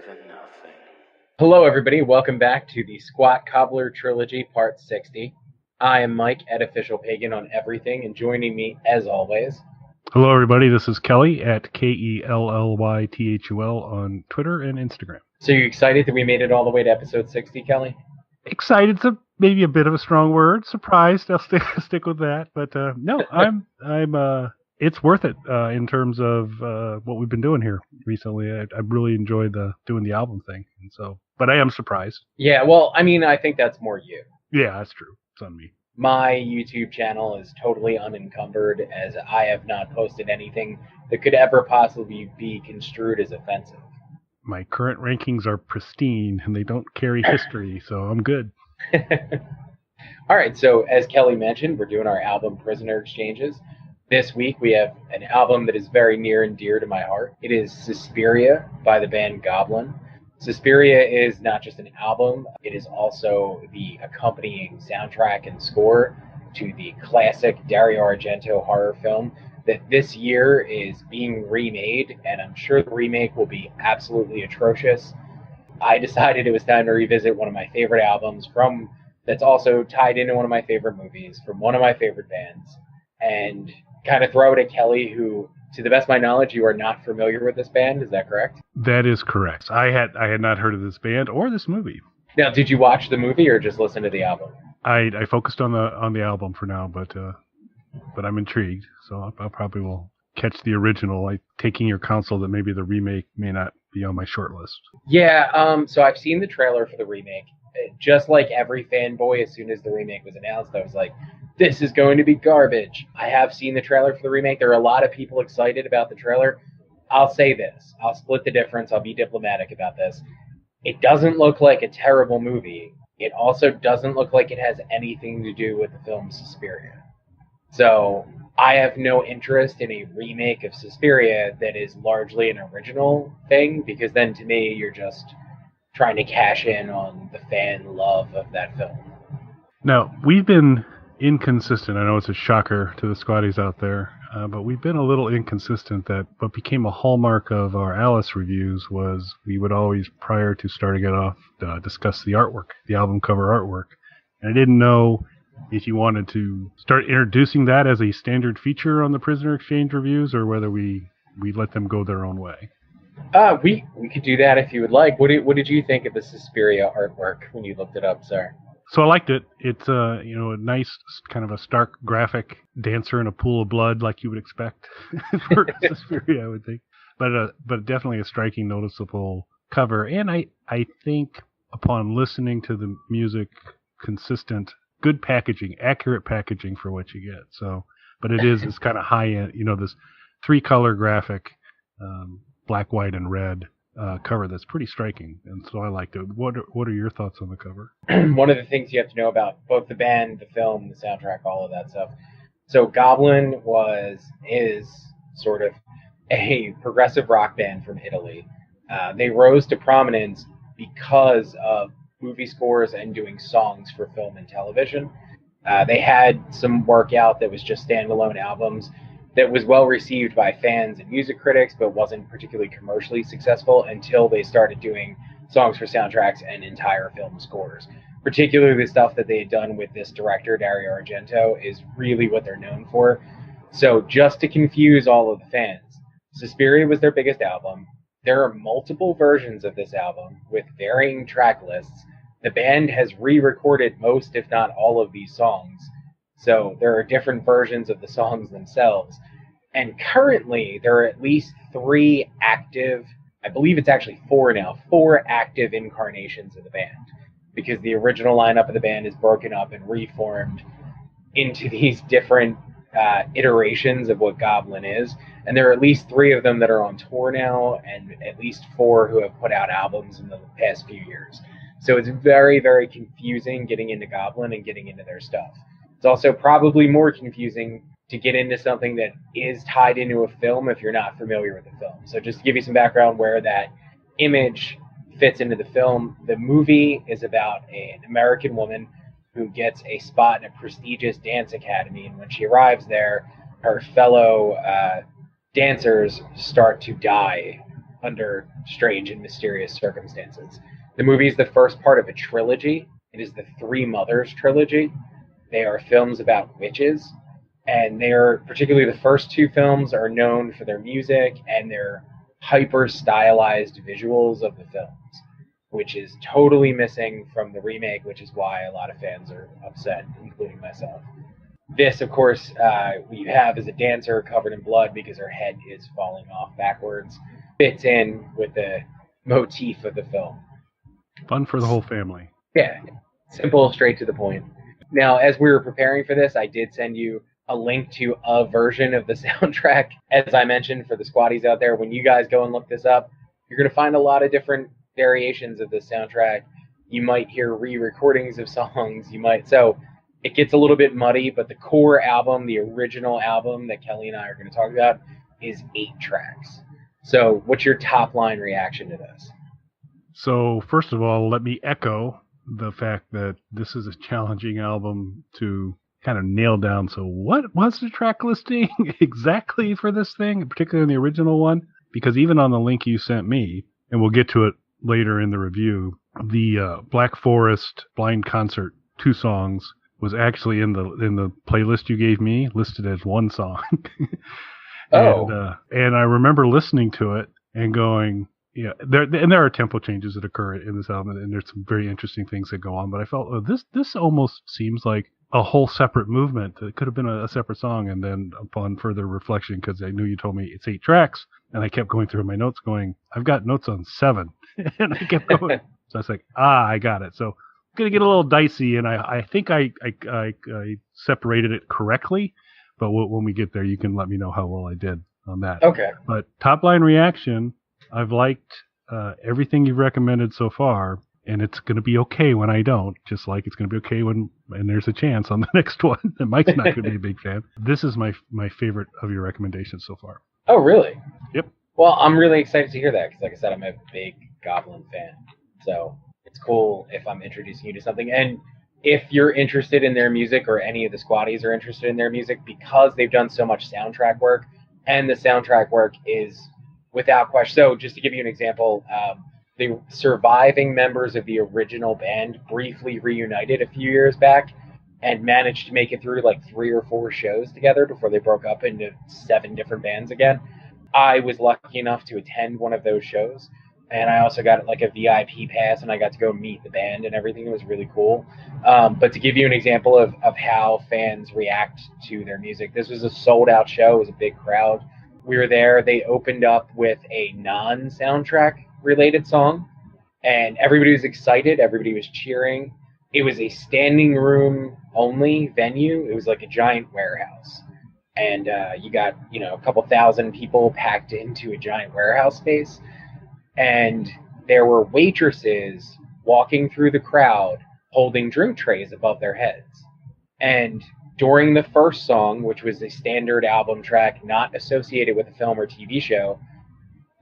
than nothing. Hello, everybody. Welcome back to the Squat Cobbler Trilogy, Part 60. I am Mike, Official Pagan on everything, and joining me, as always... Hello, everybody. This is Kelly at KELLYTHUL on Twitter and Instagram. So you excited that we made it all the way to episode 60, Kelly? Excited's maybe a bit of a strong word. Surprised. I'll stick with that. But no, I'm. It's worth it in terms of what we've been doing here recently. I really enjoyed doing the album thing, and so. But I am surprised. Yeah, well, I mean, I think that's more you. Yeah, that's true. It's on me. My YouTube channel is totally unencumbered, as I have not posted anything that could ever possibly be construed as offensive. My current rankings are pristine, and they don't carry history, so I'm good. All right, so as Kelly mentioned, we're doing our album Prisoner Exchanges. This week we have an album that is very near and dear to my heart. It is Suspiria by the band Goblin. Suspiria is not just an album, it is also the accompanying soundtrack and score to the classic Dario Argento horror film that this year is being remade, and I'm sure the remake will be absolutely atrocious. I decided it was time to revisit one of my favorite albums that's also tied into one of my favorite movies from one of my favorite bands, and kind of throw it at Kelly, who, to the best of my knowledge, you are not familiar with this band. Is that correct? That is correct. I had not heard of this band or this movie. Now, did you watch the movie or just listen to the album? I focused on the album for now, but I'm intrigued. So I'll probably will catch the original. Like taking your counsel that maybe the remake may not be on my short list. Yeah. So I've seen the trailer for the remake. Just like every fanboy, as soon as the remake was announced, I was like, this is going to be garbage. I have seen the trailer for the remake. There are a lot of people excited about the trailer. I'll say this. I'll split the difference. I'll be diplomatic about this. It doesn't look like a terrible movie. It also doesn't look like it has anything to do with the film Suspiria. So I have no interest in a remake of Suspiria that is largely an original thing, because then to me you're just trying to cash in on the fan love of that film. Now, we've been inconsistent. I know it's a shocker to the squatties out there, but we've been a little inconsistent. That what became a hallmark of our Alice reviews was we would always, prior to starting it off, discuss the artwork, the album cover artwork. And I didn't know if you wanted to start introducing that as a standard feature on the Prisoner Exchange reviews, or whether we let them go their own way. We could do that if you would like. What did you think of the Suspiria artwork when you looked it up, sir? So I liked it. It's a nice kind of a stark graphic dancer in a pool of blood, like you would expect for Suspiria, I would think. But definitely a striking, noticeable cover. And I think upon listening to the music, consistent, good packaging, accurate packaging for what you get. So, but it's kind of high end. This 3-color graphic. Black, white, and red cover that's pretty striking, and so I liked it. What are your thoughts on the cover? One of the things you have to know about both the band, the film, the soundtrack, all of that stuff. So Goblin is sort of a progressive rock band from Italy. They rose to prominence because of movie scores and doing songs for film and television. They had some work out that was just standalone albums that was well received by fans and music critics, but wasn't particularly commercially successful until they started doing songs for soundtracks and entire film scores. Particularly the stuff that they had done with this director, Dario Argento, is really what they're known for. So just to confuse all of the fans, Suspiria was their biggest album. There are multiple versions of this album with varying track lists. The band has re-recorded most, if not all, of these songs. So there are different versions of the songs themselves. And currently, there are at least 3 active, I believe it's actually 4 now, 4 active incarnations of the band. Because the original lineup of the band is broken up and reformed into these different iterations of what Goblin is. And there are at least 3 of them that are on tour now, and at least 4 who have put out albums in the past few years. So it's very, very confusing getting into Goblin and getting into their stuff. It's also probably more confusing to get into something that is tied into a film if you're not familiar with the film. So just to give you some background where that image fits into the film, the movie is about an American woman who gets a spot in a prestigious dance academy, and when she arrives there, her fellow dancers start to die under strange and mysterious circumstances. The movie is the first part of a trilogy. It is the Three Mothers trilogy. They are films about witches, and they're particularly the first two films are known for their music and their hyper stylized visuals of the films, which is totally missing from the remake, which is why a lot of fans are upset, including myself. This, of course, we have as a dancer covered in blood because her head is falling off backwards. Fits in with the motif of the film. Fun for the whole family. Yeah, simple, straight to the point. Now, as we were preparing for this, I did send you a link to a version of the soundtrack. As I mentioned, for the squatties out there, when you guys go and look this up, you're going to find a lot of different variations of this soundtrack. You might hear re-recordings of songs. So it gets a little bit muddy, but the core album, the original album that Kelly and I are going to talk about, is 8 tracks. So what's your top line reaction to this? So first of all, let me echo the fact that this is a challenging album to kind of nail down. So what was the track listing exactly for this thing, particularly in the original one? Because even on the link you sent me, and we'll get to it later in the review, the Black Forest Blind Concert 2 songs was actually in the playlist you gave me, listed as one song. And I remember listening to it and going, yeah, there are tempo changes that occur in this album, and there's some very interesting things that go on. But I felt, this almost seems like a whole separate movement. It could have been a separate song. And then upon further reflection, because I knew you told me it's 8 tracks, and I kept going through my notes going, I've got notes on 7. And I kept going. So I was like, I got it. So I'm going to get a little dicey, and I think I separated it correctly. But when we get there, you can let me know how well I did on that. Okay. But top line reaction, I've liked everything you've recommended so far, and it's going to be okay when I don't, just like it's going to be okay when there's a chance on the next one. And Mike's not going to be a big fan. This is my favorite of your recommendations so far. Oh, really? Yep. Well, I'm really excited to hear that because, like I said, I'm a big Goblin fan. So it's cool if I'm introducing you to something. And if you're interested in their music, or any of the squatties are interested in their music, because they've done so much soundtrack work, and the soundtrack work is without question. So just to give you an example, the surviving members of the original band briefly reunited a few years back and managed to make it through like 3 or 4 shows together before they broke up into 7 different bands again. I was lucky enough to attend one of those shows, and I also got like a VIP pass, and I got to go meet the band and everything. It was really cool. But to give you an example of how fans react to their music, this was a sold-out show. It was a big crowd. We were there. They opened up with a non-soundtrack related song, and everybody was excited. Everybody was cheering. It was a standing room only venue. It was like a giant warehouse, and you got a couple thousand people packed into a giant warehouse space, and there were waitresses walking through the crowd holding drink trays above their heads. And during the first song, which was a standard album track not associated with a film or TV show,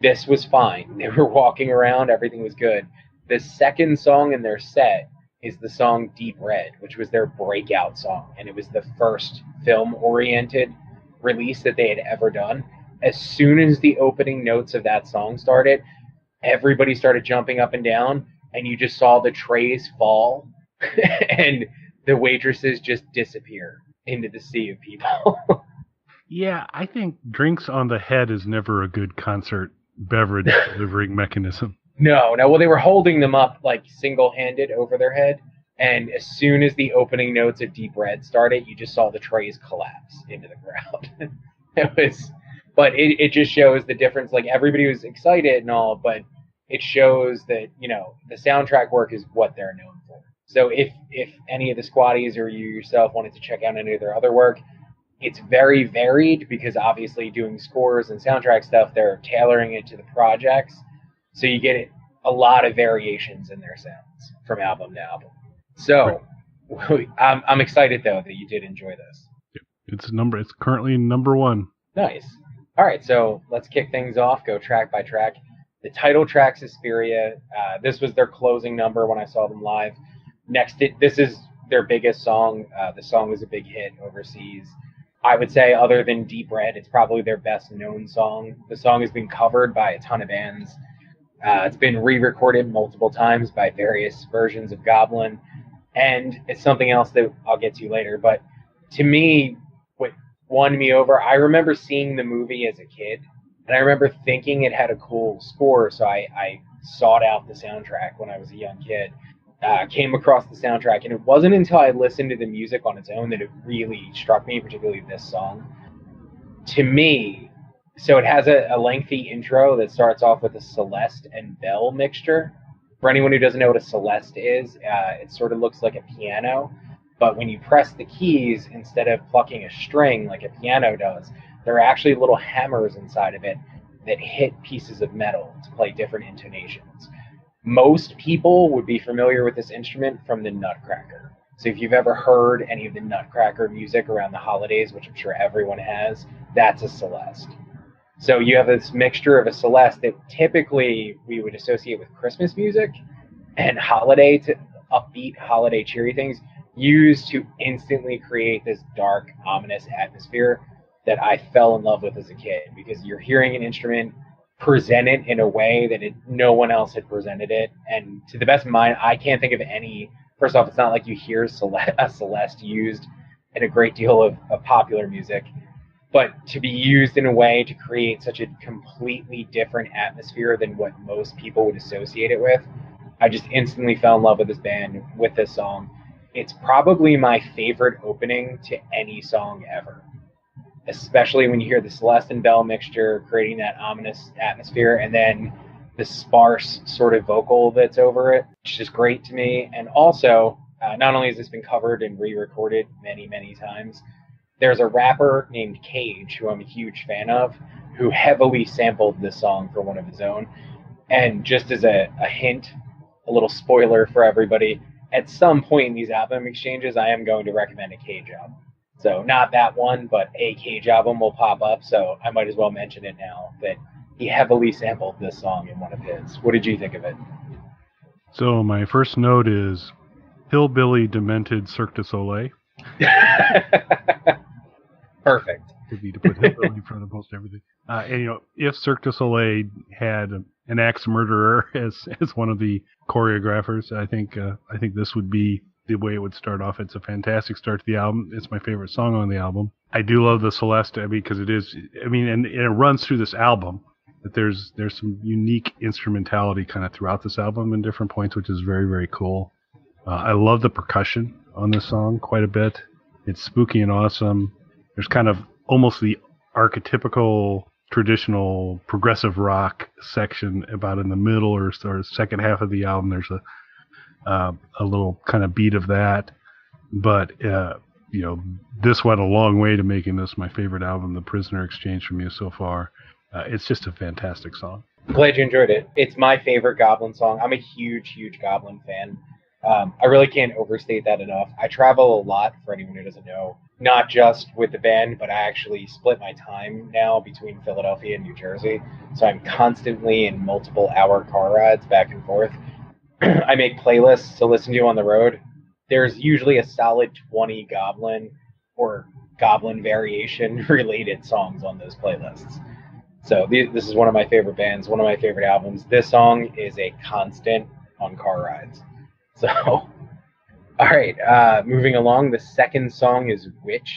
this was fine. They were walking around, everything was good. The second song in their set is the song Deep Red, which was their breakout song, and it was the first film-oriented release that they had ever done. As soon as the opening notes of that song started, everybody started jumping up and down, and you just saw the trays fall, and the waitresses just disappear into the sea of people. Yeah, I think drinks on the head is never a good concert beverage delivering mechanism. No. Well, they were holding them up like single-handed over their head, and as soon as the opening notes of Deep Red started, you just saw the trays collapse into the crowd. It just shows the difference. Like, everybody was excited and all, but it shows that, the soundtrack work is what they're known for. So if any of the squatties or you yourself wanted to check out any of their other work, it's very varied, because obviously doing scores and soundtrack stuff, they're tailoring it to the projects. So you get a lot of variations in their sounds from album to album. So I'm excited, though, that you did enjoy this. It's currently number 1. Nice. All right, so let's kick things off, go track by track. The title track, Suspiria, this was their closing number when I saw them live. This is their biggest song. The song was a big hit overseas. I would say, other than Deep Red, it's probably their best known song. The song has been covered by a ton of bands. It's been re-recorded multiple times by various versions of Goblin, and it's something else that I'll get to later. But to me, what won me over, I remember seeing the movie as a kid, and I remember thinking it had a cool score, so I sought out the soundtrack when I was a young kid. Came across the soundtrack, and it wasn't until I listened to the music on its own that it really struck me, particularly this song. To me, so it has a lengthy intro that starts off with a Celeste and bell mixture. For anyone who doesn't know what a Celeste is, it sort of looks like a piano, but when you press the keys, instead of plucking a string like a piano does, there are actually little hammers inside of it that hit pieces of metal to play different intonations. Most people would be familiar with this instrument from the Nutcracker. So if you've ever heard any of the Nutcracker music around the holidays, which I'm sure everyone has, that's a Celeste. So you have this mixture of a Celeste that typically we would associate with Christmas music and holiday, to upbeat, holiday, cheery things, used to instantly create this dark, ominous atmosphere that I fell in love with as a kid, because you're hearing an instrument presented in a way that no one else had presented it. And to the best of my mind, I can't think of any. First off, it's not like you hear a Celeste used in a great deal of popular music, but to be used in a way to create such a completely different atmosphere than what most people would associate it with, I just instantly fell in love with this band, with this song. It's probably my favorite opening to any song ever, especially when you hear the Celeste and bell mixture creating that ominous atmosphere, and then the sparse sort of vocal that's over it. It's just great to me. And also, not only has this been covered and re-recorded many, many times, there's a rapper named Cage, who I'm a huge fan of, who heavily sampled this song for one of his own. And just as a hint, a little spoiler for everybody, at some point in these album exchanges, I am going to recommend a Cage album. So not that one, but a Cage album will pop up, so I might as well mention it now, that he heavily sampled this song in one of his. What did you think of it? So my first note is Hillbilly Demented Cirque du Soleil. Perfect. Could be to put hillbilly in front of most everything. And if Cirque du Soleil had an axe murderer as one of the choreographers, I think this would be the way it would start off. It's a fantastic start to the album. It's my favorite song on the album. I do love the Celeste, because it is. And it runs through this album. That there's some unique instrumentality kind of throughout this album in different points, which is very, very cool. I love the percussion on this song quite a bit. It's spooky and awesome. There's kind of almost the archetypical traditional progressive rock section about in the middle or second half of the album. There's a little kind of beat of that. But, this went a long way to making this my favorite album, The Prisoner Exchange from You so far. It's just a fantastic song. I'm glad you enjoyed it. It's my favorite Goblin song. I'm a huge, huge Goblin fan. I really can't overstate that enough. I travel a lot, for anyone who doesn't know, not just with the band, but I actually split my time now between Philadelphia and New Jersey. So I'm constantly in multiple hour car rides back and forth. I make playlists to listen to on the road. There's usually a solid 20 Goblin or Goblin variation related songs on those playlists. So this is one of my favorite bands, one of my favorite albums. This song is a constant on car rides. So, all right, moving along, the second song is Witch.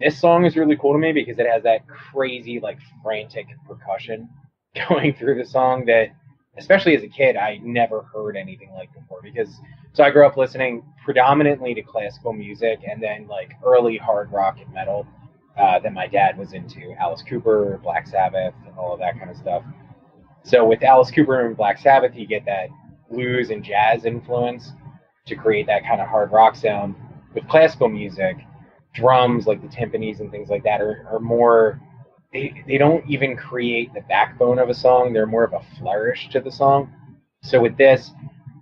This song is really cool to me because it has that crazy, frantic percussion going through the song that, especially as a kid, I never heard anything like before. So I grew up listening predominantly to classical music and then, early hard rock and metal. That my dad was into, Alice Cooper, Black Sabbath, and all of that kind of stuff. So with Alice Cooper and Black Sabbath, you get that blues and jazz influence to create that kind of hard rock sound. With classical music, drums like the timpanis and things like that are more, they don't even create the backbone of a song. They're more of a flourish to the song. So with this,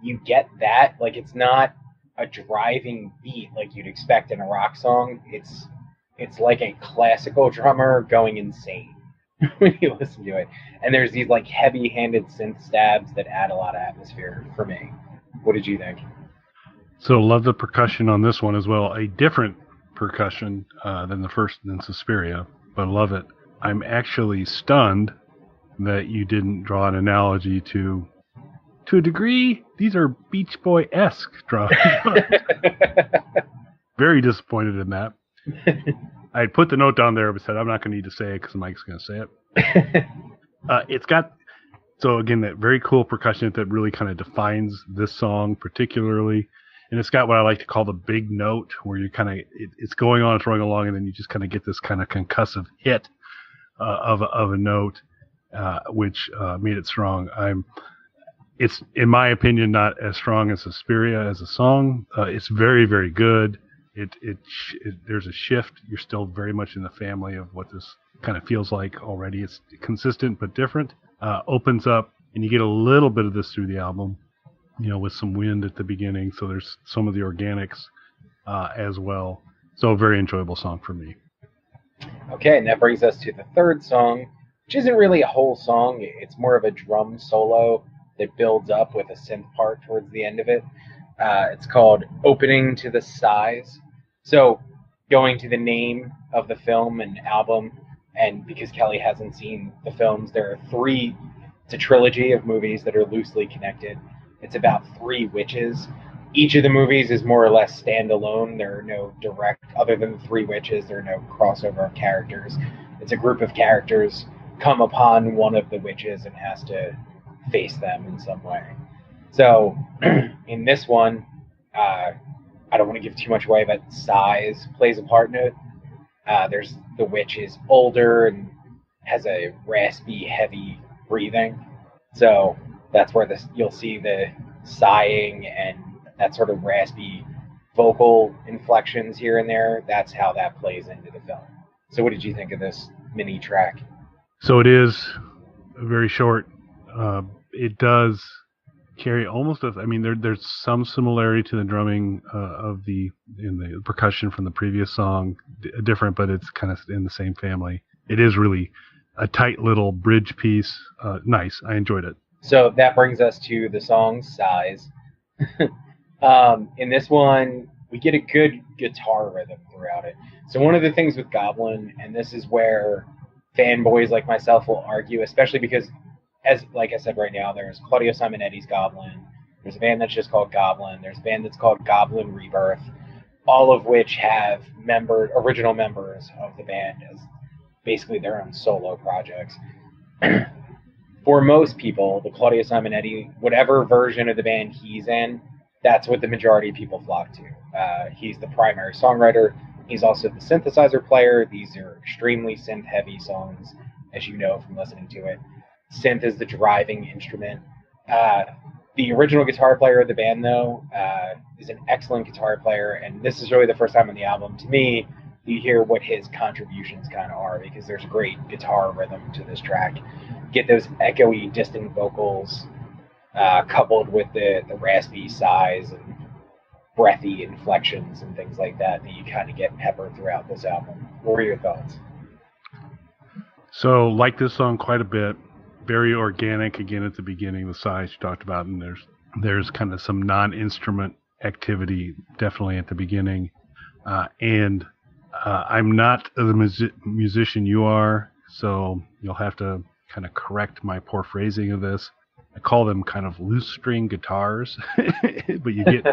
you get that. It's not a driving beat like you'd expect in a rock song. It's like a classical drummer going insane when you listen to it. And there's these heavy-handed synth stabs that add a lot of atmosphere for me. What did you think? So love the percussion on this one as well. A different percussion than the first, than Suspiria, but love it. I'm actually stunned that you didn't draw an analogy to a degree, these are Beach Boy-esque drawings. Very disappointed in that. I had put the note down there, but said I'm not going to need to say it because Mike's going to say it. It's got, so again, that very cool percussion that really kind of defines this song particularly. And it's got what I like to call the big note, where you kind of, it's going on, it's rolling along, and then you just kind of get this kind of concussive hit of a note, which made it strong. It's, in my opinion, not as strong as Suspiria as a song. It's very, very good. There's a shift. You're still very much in the family of what this kind of feels like already. It's consistent but different. Opens up, and you get a little bit of this through the album, with some wind at the beginning. So there's some of the organics as well. So a very enjoyable song for me. Okay, and that brings us to the third song, which isn't really a whole song. It's more of a drum solo that builds up with a synth part towards the end of it. It's called Opening to the Sighs. So going to the name of the film and album, and because Kelly hasn't seen the films, there are three, it's a trilogy of movies that are loosely connected. It's about three witches. Each of the movies is more or less standalone. There are no direct, other than the three witches, there are no crossover of characters. It's a group of characters come upon one of the witches and has to face them in some way. So in this one, I don't want to give too much away, but size plays a part in it. There's the witch is older and has a raspy, heavy breathing. So that's where you'll see the sighing and that sort of raspy vocal inflections here and there. That's how that plays into the film. So what did you think of this mini track? So it is very short. It does carry almost there's some similarity to the drumming in the percussion from the previous song, different, but it's kind of in the same family. It is really a tight little bridge piece. Nice. I enjoyed it. So that brings us to the song Size. In this one, we get a good guitar rhythm throughout it. So one of the things with Goblin, and this is where fanboys like myself will argue, especially because, like I said right now, there's Claudio Simonetti's Goblin, there's a band that's just called Goblin, there's a band that's called Goblin Rebirth, all of which have original members of the band as basically their own solo projects. For most people, the Claudio Simonetti, whatever version of the band he's in, that's what the majority of people flock to. He's the primary songwriter. He's also the synthesizer player. These are extremely synth-heavy songs, as you know from listening to it. Synth is the driving instrument. The original guitar player of the band, though, is an excellent guitar player, and this is really the first time on the album, to me, you hear what his contributions kind of are, because there's a great guitar rhythm to this track. Get those echoey, distant vocals coupled with the raspy sighs and breathy inflections and things like that you kind of get peppered throughout this album. What were your thoughts? So, like this song quite a bit. Very organic again at the beginning, the sighs you talked about, and there's kind of some non-instrument activity definitely at the beginning. And I'm not the musician you are, so you'll have to kind of correct my poor phrasing of this. I call them kind of loose string guitars, but you get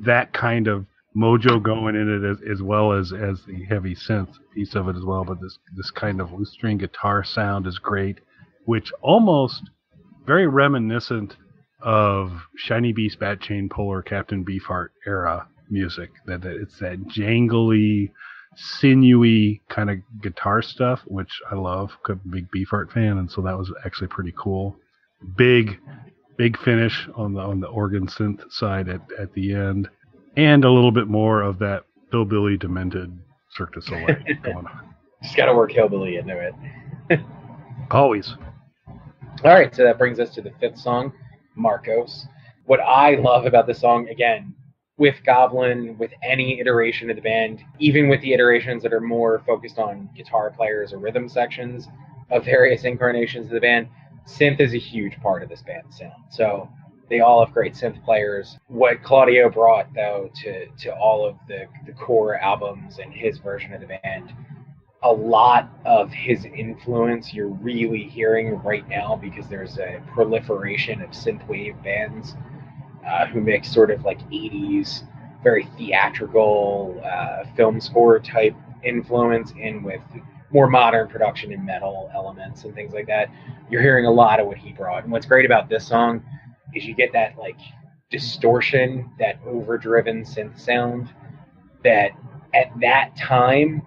that kind of mojo going in it as well as the heavy synth piece of it as well. But this kind of loose string guitar sound is great, which almost very reminiscent of Shiny Beast, Bat Chain Puller, Captain Beefheart era music. That it's that jangly, sinewy kind of guitar stuff, which I love. I'm a big Beefheart fan, and so that was actually pretty cool. Big finish on the organ synth side at the end, and a little bit more of that hillbilly demented Cirque du Soleil going on. Just got to work hillbilly into it. Always. All right, so that brings us to the fifth song, Marcos. What I love about this song, again, with Goblin, with any iteration of the band, even with the iterations that are more focused on guitar players or rhythm sections of various incarnations of the band, synth is a huge part of this band's sound. So They all have great synth players. What Claudio brought, though, to all of the core albums and his version of the band, a lot of his influence you're really hearing right now because there's a proliferation of synthwave bands who mix sort of like 80s, very theatrical film score type influence in with more modern production and metal elements and things like that. You're hearing a lot of what he brought. And what's great about this song is you get that like distortion, that overdriven synth sound that at that time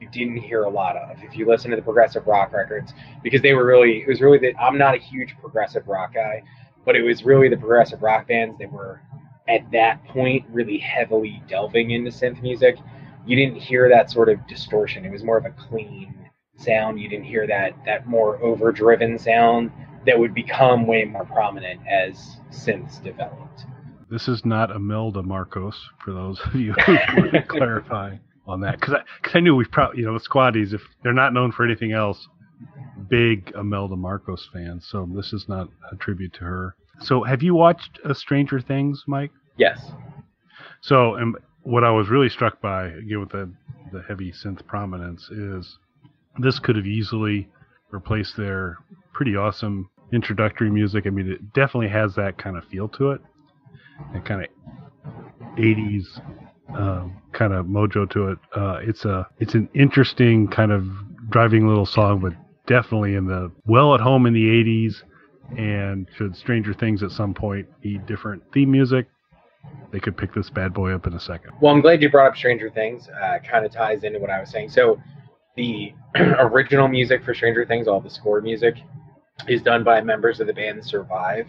you didn't hear a lot of. If you listen to the progressive rock records, because it was really I'm not a huge progressive rock guy, but it was really the progressive rock bands that were at that point really heavily delving into synth music. You didn't hear that sort of distortion. It was more of a clean sound. You didn't hear that more overdriven sound that would become way more prominent as synths developed. This is not Imelda Marcos, for those of you who want to clarify on that. Because I knew we probably, the Squaddies, if they're not known for anything else, big Imelda Marcos fans. So this is not a tribute to her. So have you watched Stranger Things, Mike? Yes. So what I was really struck by, again, with the heavy synth prominence, is this could have easily replaced their pretty awesome introductory music. I mean, it definitely has that kind of feel to it. That kind of 80s kind of mojo to it. It's an interesting kind of driving little song, but definitely well at home in the 80s. And should Stranger Things at some point need different theme music, they could pick this bad boy up in a second. Well, I'm glad you brought up Stranger Things. Kind of ties into what I was saying. So the original music for Stranger Things, all the score music, is done by members of the band Survive,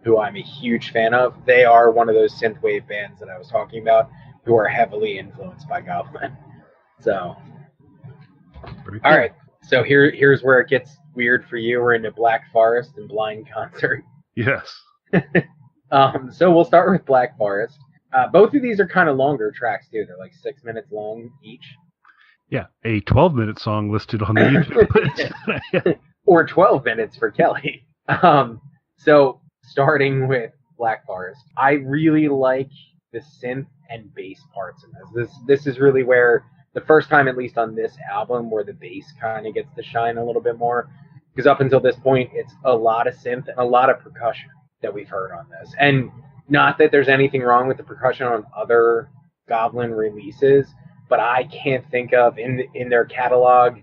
who I'm a huge fan of. They are one of those synthwave bands that I was talking about who are heavily influenced by Goblin. So, Cool. All right. So here's where it gets weird for you. We're into Black Forest and Blind Concert. Yes. So we'll start with Black Forest. Both of these are kind of longer tracks, too. They're like 6 minutes long each. Yeah, a 12-minute song listed on the YouTube. Or 12 minutes for Kelly. So starting with Black Forest, I really like the synth and bass parts in this. This is really where the first time, at least on this album, where the bass kind of gets to shine a little bit more. Because up until this point, it's a lot of synth and a lot of percussion that we've heard on this. And not that there's anything wrong with the percussion on other Goblin releases, but I can't think of, in their catalog,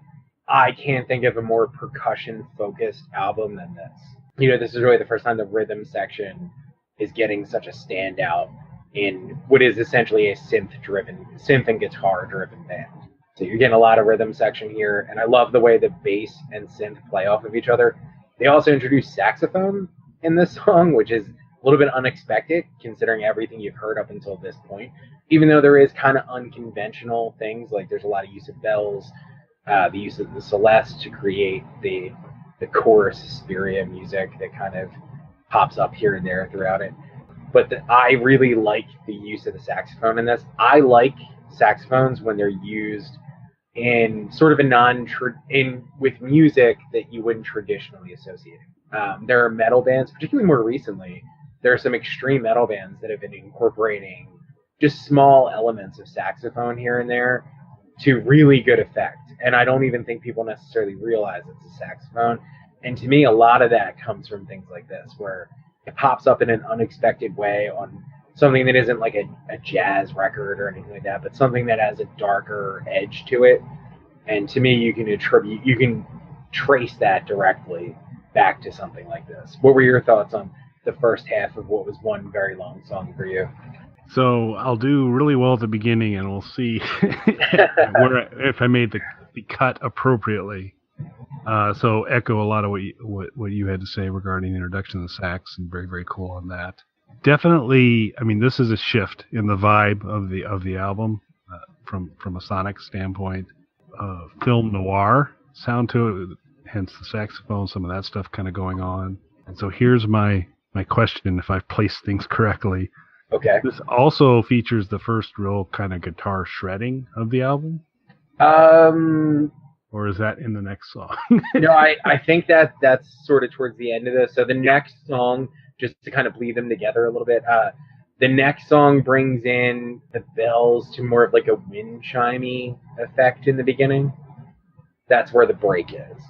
I can't think of a more percussion-focused album than this. This is really the first time the rhythm section is getting such a standout in what is essentially a synth and guitar-driven band. So you're getting a lot of rhythm section here, and I love the way the bass and synth play off of each other. They also introduce saxophone in this song, which is a little bit unexpected considering everything you've heard up until this point. Even though there is kind of unconventional things, like there's a lot of use of bells, the use of the Celeste to create the core Suspiria music that kind of pops up here and there throughout it. But I really like the use of the saxophone in this. I like saxophones when they're used in sort of with music that you wouldn't traditionally associate. There are metal bands, particularly more recently, there are some extreme metal bands that have been incorporating just small elements of saxophone here and there to really good effect. And I don't even think people necessarily realize it's a saxophone. And to me, a lot of that comes from things like this, where it pops up in an unexpected way on something that isn't like a jazz record or anything like that, but something that has a darker edge to it. And to me, you can trace that directly back to something like this. What were your thoughts on the first half of what was one very long song for you? So I'll do really well at the beginning, and we'll see if I made the cut appropriately. So echo a lot of what you had to say regarding the introduction of the sax, and very, very cool on that. Definitely, I mean, this is a shift in the vibe of the album from a sonic standpoint. Film noir sound to it, hence the saxophone, some of that stuff kind of going on. And so here's my question, if I've placed things correctly. Okay. This also features the first real kind of guitar shredding of the album. Or is that in the next song? No, I think that's sort of towards the end of this. So the next song, just to kind of bleed them together a little bit. The next song brings in the bells to more of like a wind chimey effect in the beginning. That's where the break is.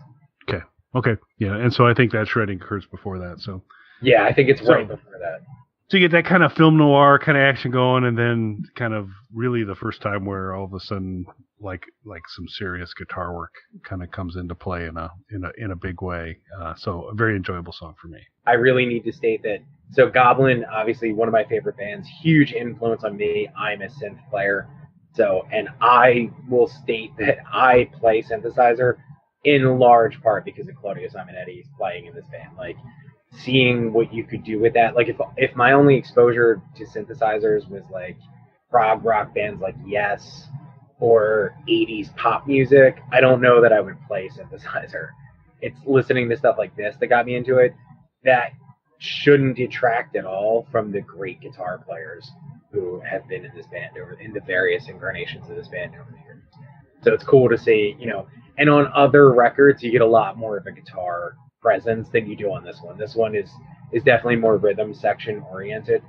Okay. Yeah. And so I think that shredding occurs before that. So yeah, I think it's right before that. So you get that kind of film noir kind of action going, and then kind of really the first time where all of a sudden like some serious guitar work kind of comes into play in a big way. So a very enjoyable song for me. I really need to state that. So Goblin, obviously one of my favorite bands, huge influence on me. I'm a synth player. So, and I will state that I play synthesizer in large part because of Claudio Simonetti playing in this band. Like, seeing what you could do with that. Like, if my only exposure to synthesizers was like prog rock bands like Yes or 80s pop music, I don't know that I would play synthesizer. It's listening to stuff like this that got me into it. That shouldn't detract at all from the great guitar players who have been in this band in the various incarnations of this band over the years. So it's cool to see, and on other records you get a lot more of a guitar presence than you do on this one. This one is definitely more rhythm section oriented.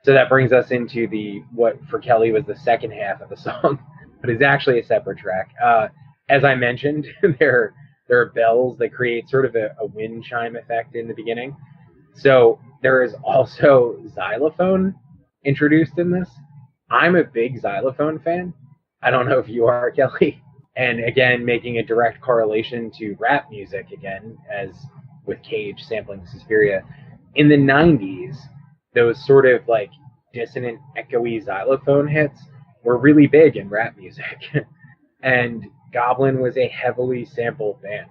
So that brings us into what for Kelly was the second half of the song, but is actually a separate track. As I mentioned, there are bells that create sort of a wind chime effect in the beginning. So there is also xylophone introduced in this. I'm a big xylophone fan. I don't know if you are, Kelly. And again, making a direct correlation to rap music again, as with Cage sampling Suspiria. In the 90s, those sort of like dissonant, echoey xylophone hits were really big in rap music. And Goblin was a heavily sampled band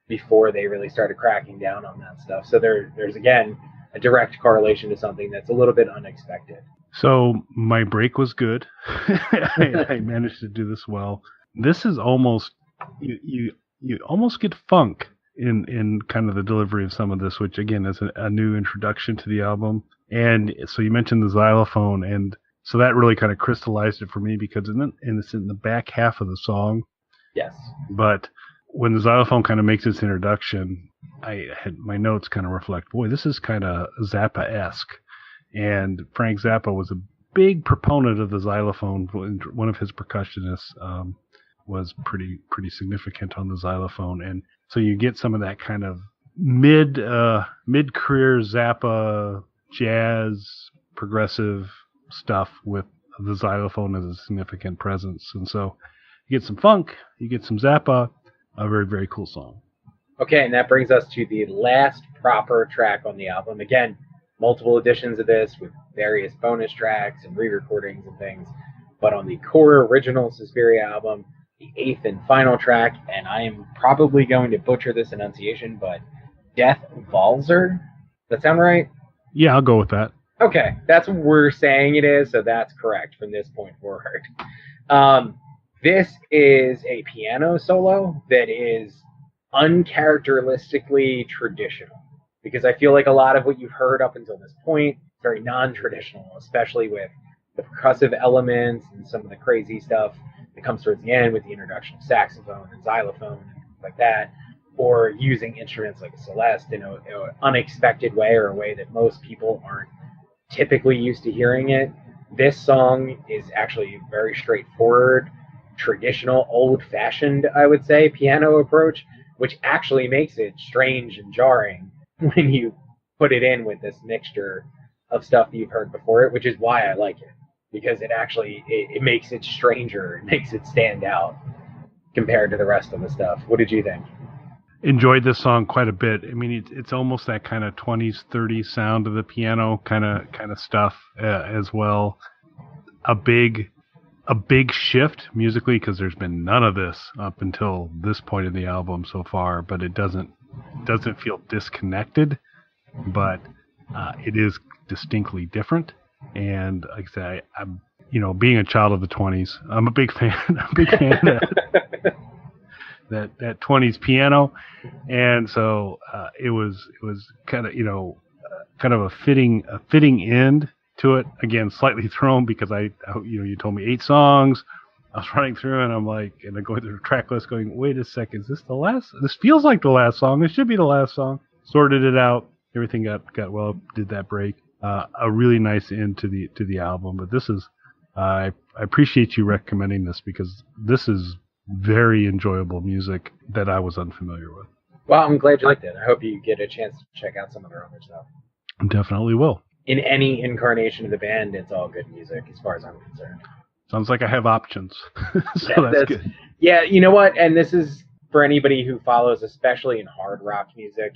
before they really started cracking down on that stuff. So there's again a direct correlation to something that's a little bit unexpected. So my break was good. I managed to do this well. This is almost you almost get funk in kind of the delivery of some of this, which again is a new introduction to the album. And so you mentioned the xylophone, and so that really kind of crystallized it for me because it's in the back half of the song. Yes. But when the xylophone kind of makes its introduction, I had my notes kind of reflect, boy, this is kind of Zappa-esque. And Frank Zappa was a big proponent of the xylophone. One of his percussionists was pretty significant on the xylophone, and so you get some of that kind of mid-career Zappa jazz progressive stuff with the xylophone as a significant presence. And so you get some funk, you get some Zappa, a very, very cool song. Okay, and that brings us to the last proper track on the album. Again, multiple editions of this with various bonus tracks and re-recordings and things. But on the core original Suspiria album, the 8th and final track, and I am probably going to butcher this enunciation, but Death Valser? Does that sound right? Yeah, I'll go with that. Okay, that's what we're saying it is, so that's correct from this point forward. This is a piano solo that is uncharacteristically traditional, because I feel like a lot of what you've heard up until this point is very non-traditional, especially with the percussive elements and some of the crazy stuff that comes towards the end with the introduction of saxophone and xylophone and things like that, or using instruments like a celeste in an unexpected way, or a way that most people aren't typically used to hearing it. This song is actually very straightforward, traditional, old-fashioned, I would say, piano approach, which actually makes it strange and jarring when you put it in with this mixture of stuff that you've heard before it, which is why I like it, because it actually it makes it stranger, it makes it stand out compared to the rest of the stuff. What did you think? Enjoyed this song quite a bit. I mean, it's almost that kind of 20s, 30s sound of the piano kind of stuff as well. A big shift musically, because there's been none of this up until this point in the album so far, but it doesn't feel disconnected, but it is distinctly different. And like I say, I'm being a child of the 20s, I'm a big fan. I'm a big fan of that 20s piano, and so it was kind of a fitting end to it. Again, slightly thrown because you told me 8 songs. I was running through and I'm like, and I'm going through the track list going, wait a second, is this the last? This feels like the last song. It should be the last song. Sorted it out, everything got well, did that break. A really nice end to the album. But this is, I appreciate you recommending this because this is very enjoyable music that I was unfamiliar with. Well, I'm glad you liked it. I hope you get a chance to check out some of their other stuff. Definitely will. In any incarnation of the band, it's all good music as far as I'm concerned. Sounds like I have options. So that's good. Yeah, you know what? And this is for anybody who follows, especially in hard rock music.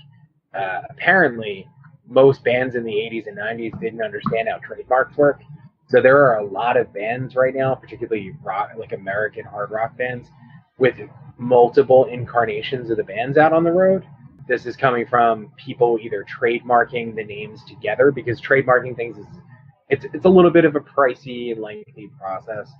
Apparently, most bands in the 80s and 90s didn't understand how trademarks work. So there are a lot of bands right now, particularly rock, like American hard rock bands, with multiple incarnations of the bands out on the road. This is coming from people either trademarking the names together, because trademarking things it's a little bit of a pricey and lengthy process.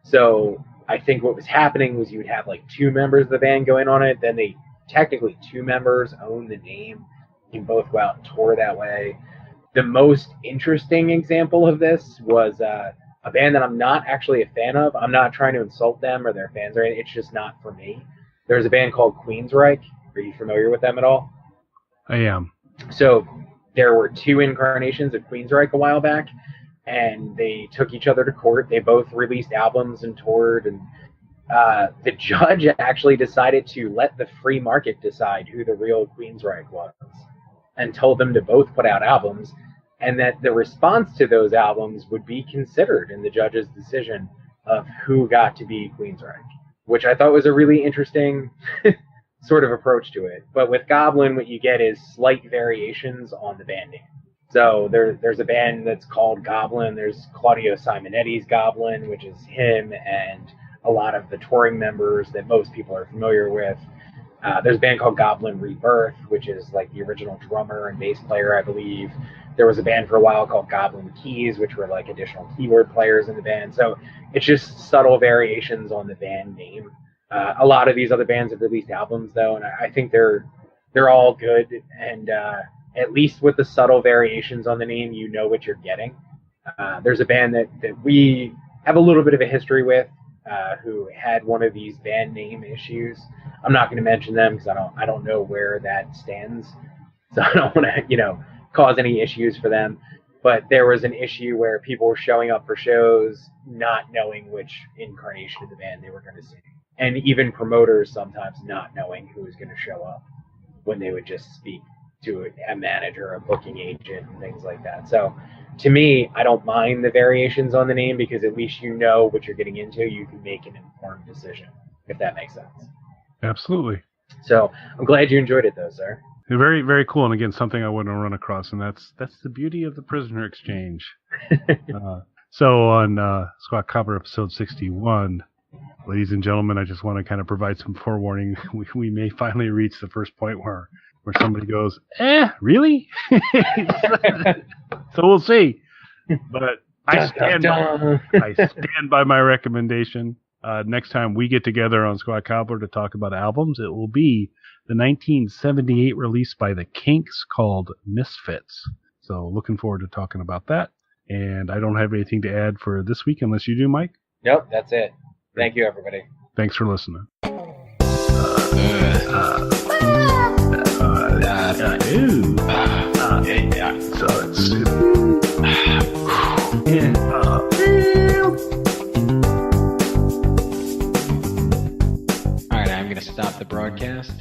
So I think what was happening was you would have like two members of the band going on it, then they technically two members own the name. You can both go out and tour that way. The most interesting example of this was a band that I'm not actually a fan of. I'm not trying to insult them or their fans or anything. It's just not for me. There's a band called Queensryche. Are you familiar with them at all? I am. So there were two incarnations of Queensryche a while back, and they took each other to court. They both released albums and toured, and the judge actually decided to let the free market decide who the real Queensryche was, and told them to both put out albums, and that the response to those albums would be considered in the judge's decision of who got to be Queensryche, which I thought was a really interesting sort of approach to it. But with Goblin, what you get is slight variations on the band name. So there's a band that's called Goblin. There's Claudio Simonetti's Goblin, which is him and a lot of the touring members that most people are familiar with. There's a band called Goblin Rebirth, which is like the original drummer and bass player, I believe. There was a band for a while called Goblin Keys, which were like additional keyboard players in the band. So it's just subtle variations on the band name. A lot of these other bands have released albums, though, and I think they're all good. And at least with the subtle variations on the name, you know what you're getting. There's a band that we have a little bit of a history with, who had one of these band name issues. I'm not going to mention them because I don't know where that stands, so I don't want to cause any issues for them. But there was an issue where people were showing up for shows not knowing which incarnation of the band they were going to see, and even promoters sometimes not knowing who was going to show up when they would just speak to a manager, a booking agent, and things like that. So to me, I don't mind the variations on the name because at least you know what you're getting into. You can make an informed decision, if that makes sense. Absolutely. So I'm glad you enjoyed it, though, sir. Very, very cool. And again, something I wouldn't run across, and that's the beauty of the prisoner exchange. So on Squat Cobbler episode 61, ladies and gentlemen, I just want to kind of provide some forewarning. We may finally reach the first point where somebody goes, really? So we'll see. But I stand by my recommendation. Next time we get together on Squat Cobbler to talk about albums, it will be the 1978 release by the Kinks called Misfits. So looking forward to talking about that. And I don't have anything to add for this week unless you do, Mike. Nope, that's it. Thank you, everybody. Thanks for listening. All right, I'm going to stop the broadcast.